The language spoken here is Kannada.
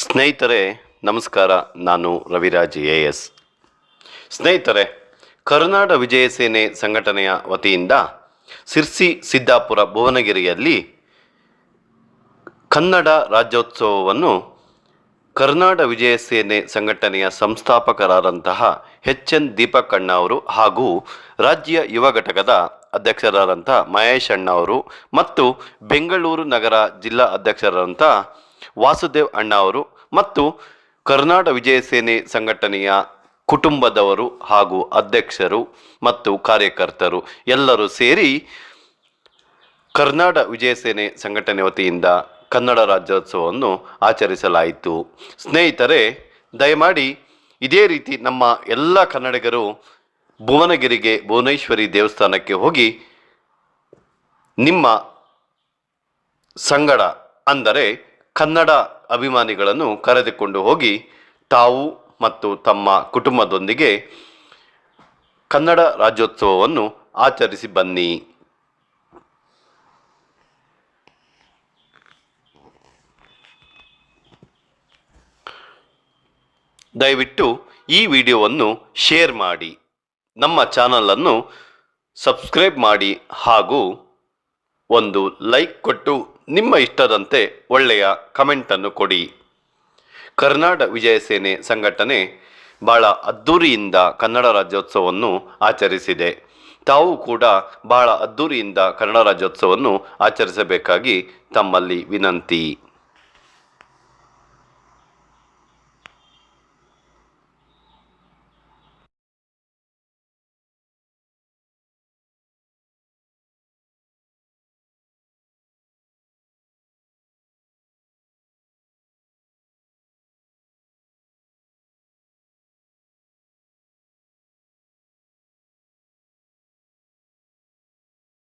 ಸ್ನೇಹಿತರೆ ನಮಸ್ಕಾರ. ನಾನು ರವಿರಾಜ್ ಎಎಸ್. ಸ್ನೇಹಿತರೆ, ಕರುನಾಡ ವಿಜಯ ಸೇನೆ ಸಂಘಟನೆಯ ವತಿಯಿಂದ ಸಿರ್ಸಿ, ಸಿದ್ದಾಪುರ, ಭುವನಗಿರಿಯಲ್ಲಿ ಕನ್ನಡ ರಾಜ್ಯೋತ್ಸವವನ್ನು ಕರುನಾಡ ವಿಜಯ ಸೇನೆ ಸಂಘಟನೆಯ ಸಂಸ್ಥಾಪಕರಾದಂತಹ ಎನ್ ದೀಪಕ್ ಅಣ್ಣ ಅವರು ಹಾಗೂ ರಾಜ್ಯ ಯುವ ಘಟಕದ ಅಧ್ಯಕ್ಷರಾದಂತಹ ಮಹೇಶ್ ಅಣ್ಣ ಅವರು ಮತ್ತು ಬೆಂಗಳೂರು ನಗರ ಜಿಲ್ಲಾ ಅಧ್ಯಕ್ಷರಾದಂಥ ವಾಸುದೇವ್ ಅಣ್ಣ ಅವರು ಮತ್ತು ಕರುನಾಡ ವಿಜಯ ಸೇನೆ ಸಂಘಟನೆಯ ಕುಟುಂಬದವರು ಹಾಗೂ ಅಧ್ಯಕ್ಷರು ಮತ್ತು ಕಾರ್ಯಕರ್ತರು ಎಲ್ಲರೂ ಸೇರಿ ಕರುನಾಡ ವಿಜಯ ಸೇನೆ ಸಂಘಟನೆ ವತಿಯಿಂದ ಕನ್ನಡ ರಾಜ್ಯೋತ್ಸವವನ್ನು ಆಚರಿಸಲಾಯಿತು. ಸ್ನೇಹಿತರೆ, ದಯಮಾಡಿ ಇದೇ ರೀತಿ ನಮ್ಮ ಎಲ್ಲ ಕನ್ನಡಿಗರು ಭುವನಗಿರಿಗೆ, ಭುವನೇಶ್ವರಿ ದೇವಸ್ಥಾನಕ್ಕೆ ಹೋಗಿ ನಿಮ್ಮ ಸಂಗಡ ಅಂದರೆ ಕನ್ನಡ ಅಭಿಮಾನಿಗಳನ್ನು ಕರೆದುಕೊಂಡು ಹೋಗಿ ತಾವು ಮತ್ತು ತಮ್ಮ ಕುಟುಂಬದೊಂದಿಗೆ ಕನ್ನಡ ರಾಜ್ಯೋತ್ಸವವನ್ನು ಆಚರಿಸಿ ಬನ್ನಿ. ದಯವಿಟ್ಟು ಈ ವಿಡಿಯೋವನ್ನು ಶೇರ್ ಮಾಡಿ, ನಮ್ಮ ಚಾನಲನ್ನು ಸಬ್ಸ್ಕ್ರೈಬ್ ಮಾಡಿ ಹಾಗೂ ಒಂದು ಲೈಕ್ ಕೊಟ್ಟು ನಿಮ್ಮ ಇಷ್ಟದಂತೆ ಒಳ್ಳೆಯ ಕಮೆಂಟನ್ನು ಕೊಡಿ. ಕರುನಾಡ ವಿಜಯ ಸೇನೆ ಸಂಘಟನೆ ಭಾಳ ಅದ್ಧೂರಿಯಿಂದ ಕನ್ನಡ ರಾಜ್ಯೋತ್ಸವವನ್ನು ಆಚರಿಸಿದೆ. ತಾವು ಕೂಡ ಬಹಳ ಅದ್ಧೂರಿಯಿಂದ ಕನ್ನಡ ರಾಜ್ಯೋತ್ಸವವನ್ನು ಆಚರಿಸಬೇಕಾಗಿ ತಮ್ಮಲ್ಲಿ ವಿನಂತಿ.